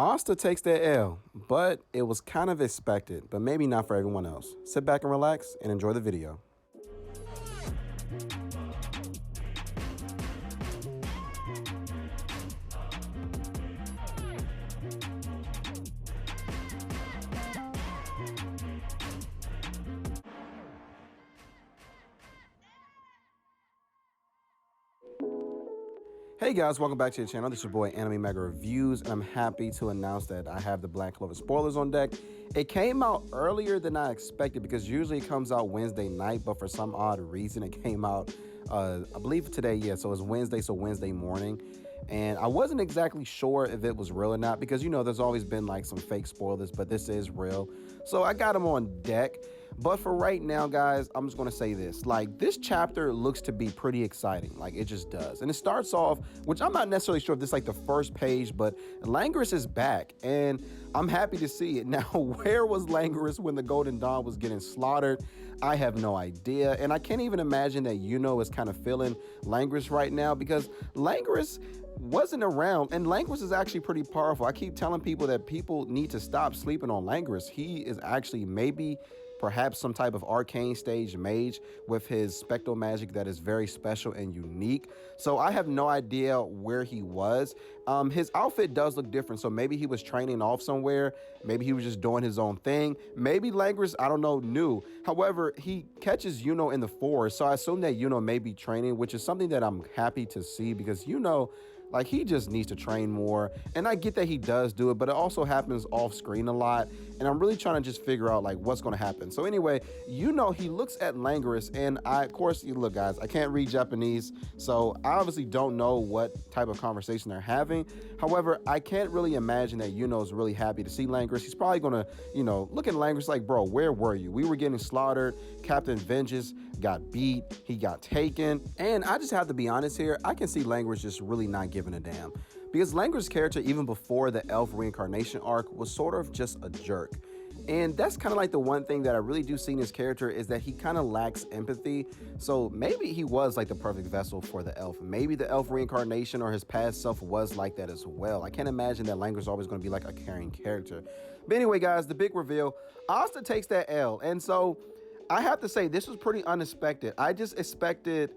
Asta takes that L, but it was kind of expected, but maybe not for everyone else. Sit back and relax and enjoy the video. Hey guys, welcome back to the channel. This is your boy Anime Mega Reviews, and I'm happy to announce that I have the Black Clover spoilers on deck. It came out earlier than I expected because usually it comes out Wednesday night, but for some odd reason it came out, I believe today, yeah, so it's Wednesday, so Wednesday morning. And I wasn't exactly sure if it was real or not because, you know, there's always been like some fake spoilers, but this is real. So I got them on deck. But for right now, guys, I'm just going to say this. Like, this chapter looks to be pretty exciting. Like, it just does. And it starts off, which I'm not necessarily sure if this is like the first page, but Langirs is back. And I'm happy to see it. Now, where was Langirs when the Golden Dawn was getting slaughtered? I have no idea. And I can't even imagine that Yuno is kind of feeling Langirs right now because Langirs wasn't around, and Langirs is actually pretty powerful. I keep telling people that people need to stop sleeping on Langirs. He is actually perhaps some type of arcane stage mage with his spectral magic that is very special and unique. So I have no idea where he was. His outfit does look different, so maybe he was training off somewhere. Maybe he was just doing his own thing. Maybe Langirs, I don't know, knew. However, he catches Yuno in the forest, so I assume that Yuno may be training, which is something that I'm happy to see because Yuno, like, he just needs to train more. And I get that he does do it, but it also happens off screen a lot. And I'm really trying to just figure out like what's going to happen. So anyway, you know, he looks at Langirs, and of course, look guys, I can't read Japanese, so I obviously don't know what type of conversation they're having. However, I can't really imagine that Yuno is really happy to see Langirs. He's probably going to, you know, look at Langirs like, bro, where were you? We were getting slaughtered. Captain Vengeance got beat. He got taken. And I just have to be honest here. I can see Langirs just really not giving a damn. Because Langirs' character, even before the elf reincarnation arc, was sort of just a jerk. And that's kind of like the one thing that I really do see in his character is that he kind of lacks empathy. So maybe he was like the perfect vessel for the elf. Maybe the elf reincarnation or his past self was like that as well. I can't imagine that Langirs is always going to be like a caring character. But anyway, guys, the big reveal, Asta takes that L. And so I have to say this was pretty unexpected. I just expected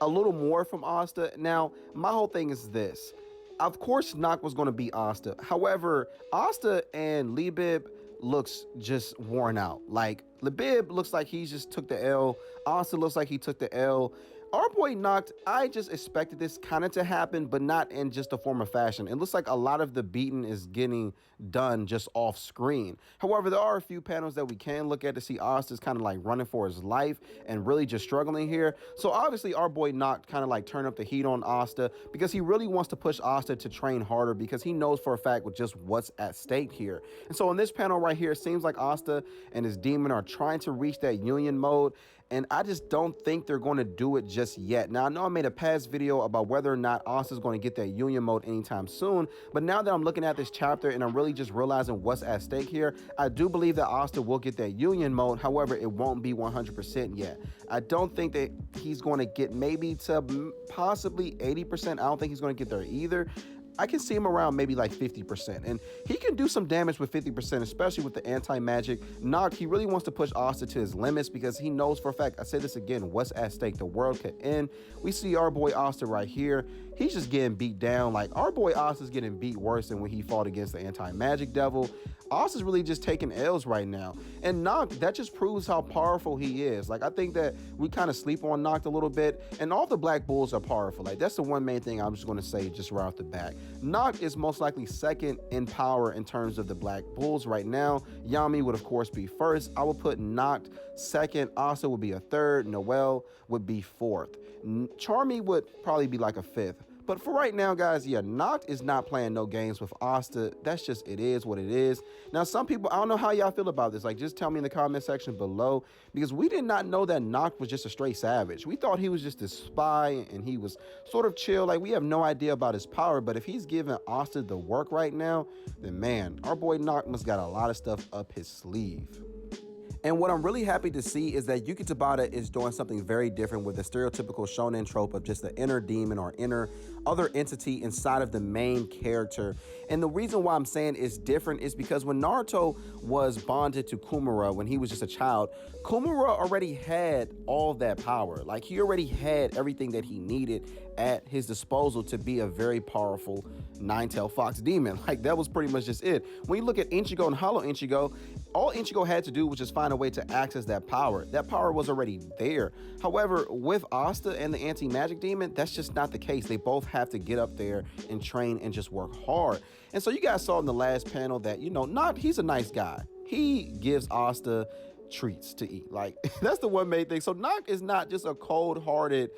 a little more from Asta. Now, my whole thing is this. Of course, NACHT was going to be Asta. However, Asta and Libib looks just worn out. Like, Libib looks like he just took the L. Asta looks like he took the L. Our boy NACHT, I just expected this kind of to happen, but not in just a form of fashion. It looks like a lot of the beating is getting done just off screen. However, there are a few panels that we can look at to see Asta's kind of like running for his life and really just struggling here. So obviously our boy NACHT kind of like turned up the heat on Asta because he really wants to push Asta to train harder because he knows for a fact with just what's at stake here. And so in this panel right here, it seems like Asta and his demon are trying to reach that union mode. And I just don't think they're going to do it just yet. Now, I know I made a past video about whether or not Asta is going to get that union mode anytime soon. But now that I'm looking at this chapter and I'm really just realizing what's at stake here, I do believe that Asta will get that union mode. However, it won't be 100% yet. I don't think that he's going to get maybe to possibly 80%. I don't think he's going to get there either. I can see him around maybe like 50%. And he can do some damage with 50%, especially with the anti-magic. NACHT, he really wants to push Asta to his limits because he knows for a fact, I say this again, what's at stake. The world could end. We see our boy Asta right here. He's just getting beat down. Like, our boy Asta's getting beat worse than when he fought against the anti-magic devil. Asta's really just taking L's right now. And NACHT, that just proves how powerful he is. Like, I think that we kind of sleep on NACHT a little bit. And all the Black Bulls are powerful. Like, that's the one main thing I'm just going to say just right off the bat. NACHT is most likely second in power in terms of the Black Bulls right now. Yami would, of course, be first. I would put NACHT second. Asta would be a third. Noelle would be fourth. Charmy would probably be like a fifth. But for right now, guys, yeah, NACHT is not playing no games with Asta. That's just, it is what it is. Now, some people, I don't know how y'all feel about this. Like, just tell me in the comment section below, because we did not know that NACHT was just a straight savage. We thought he was just a spy and he was sort of chill. Like, we have no idea about his power. But if he's giving Asta the work right now, then man, our boy NACHT must got a lot of stuff up his sleeve. And what I'm really happy to see is that Yuki Tabata is doing something very different with the stereotypical shonen trope of just the inner demon or inner other entity inside of the main character. And the reason why I'm saying it's different is because when Naruto was bonded to Kumara when he was just a child, Kumara already had all that power. Like, he already had everything that he needed at his disposal to be a very powerful nine-tailed fox demon. Like, that was pretty much just it. When you look at Ichigo and Hollow Ichigo, all Ichigo had to do was just find a way to access that power. That power was already there. However, with Asta and the anti-magic demon, that's just not the case. They both have to get up there and train and just work hard. And so you guys saw in the last panel that, you know, NACHT, he's a nice guy. He gives Asta treats to eat. Like, that's the one main thing. So NACHT is not just a cold-hearted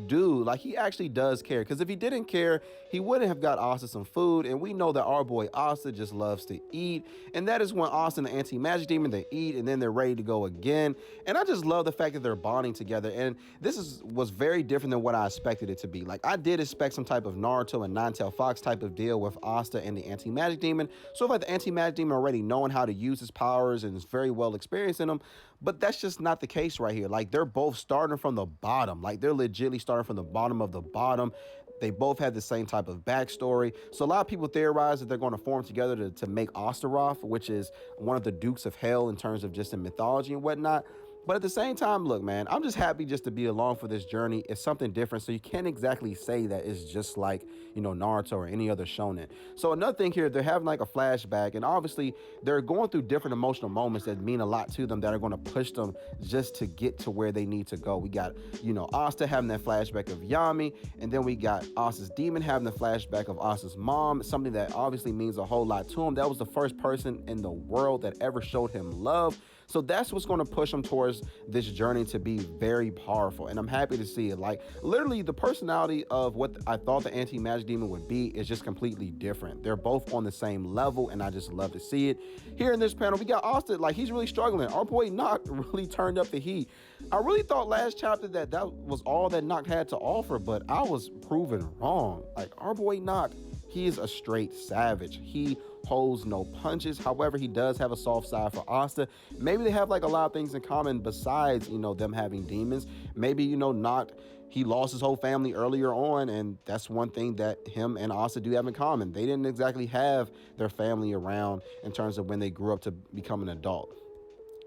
dude. Like, he actually does care, because if he didn't care, he wouldn't have got Asta some food. And we know that our boy Asta just loves to eat, and that is when Asta and the anti-magic demon, they eat and then they're ready to go again. And I just love the fact that they're bonding together, and this was very different than what I expected it to be. Like, I did expect some type of Naruto and Nine-Tailed Fox type of deal with Asta and the anti-magic demon, so like the anti-magic demon already knowing how to use his powers and is very well experienced in them. But that's just not the case right here. Like, they're both starting from the bottom. Like, they're legitimately starting from the bottom of the bottom. They both had the same type of backstory. So a lot of people theorize that they're going to form together to make Osteroth, which is one of the Dukes of Hell in terms of just in mythology and whatnot. But at the same time, look, man, I'm just happy just to be along for this journey. It's something different, so you can't exactly say that it's just like, you know, Naruto or any other shonen. So another thing here, they're having like a flashback, and obviously they're going through different emotional moments that mean a lot to them, that are going to push them just to get to where they need to go. We got, you know, Asta having that flashback of Yami, and then we got Asta's demon having the flashback of Asta's mom, something that obviously means a whole lot to him. That was the first person in the world that ever showed him love. So that's what's going to push him towards this journey to be very powerful. And I'm happy to see it. Like, literally, the personality of what I thought the anti-magic demon would be is just completely different. They're both on the same level, and I just love to see it. Here in this panel, we got Asta. Like, he's really struggling. Our boy NACHT really turned up the heat. I really thought last chapter that was all that NACHT had to offer, but I was proven wrong. Like, our boy NACHT, he is a straight savage. He holds no punches. However, he does have a soft side for Asta. Maybe they have like a lot of things in common besides, you know, them having demons. Maybe, you know, NACHT, he lost his whole family earlier on, and that's one thing that him and Asta do have in common. They didn't exactly have their family around in terms of when they grew up to become an adult.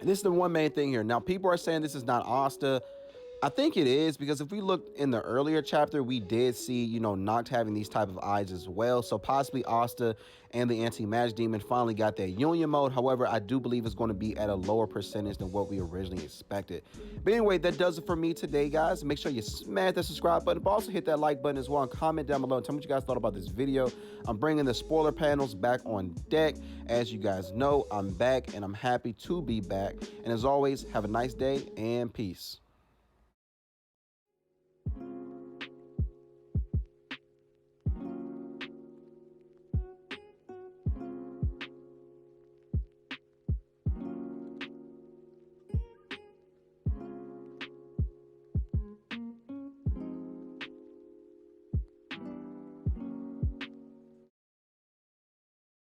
And this is the one main thing here. Now, people are saying this is not Asta. I think it is, because if we look in the earlier chapter, we did see, you know, NACHT having these type of eyes as well. So possibly Asta and the anti-magic demon finally got that union mode. However, I do believe it's going to be at a lower percentage than what we originally expected. But anyway, that does it for me today, guys. Make sure you smash that subscribe button, but also hit that like button as well, and comment down below and tell me what you guys thought about this video. I'm bringing the spoiler panels back on deck. As you guys know, I'm back, and I'm happy to be back. And as always, have a nice day and peace.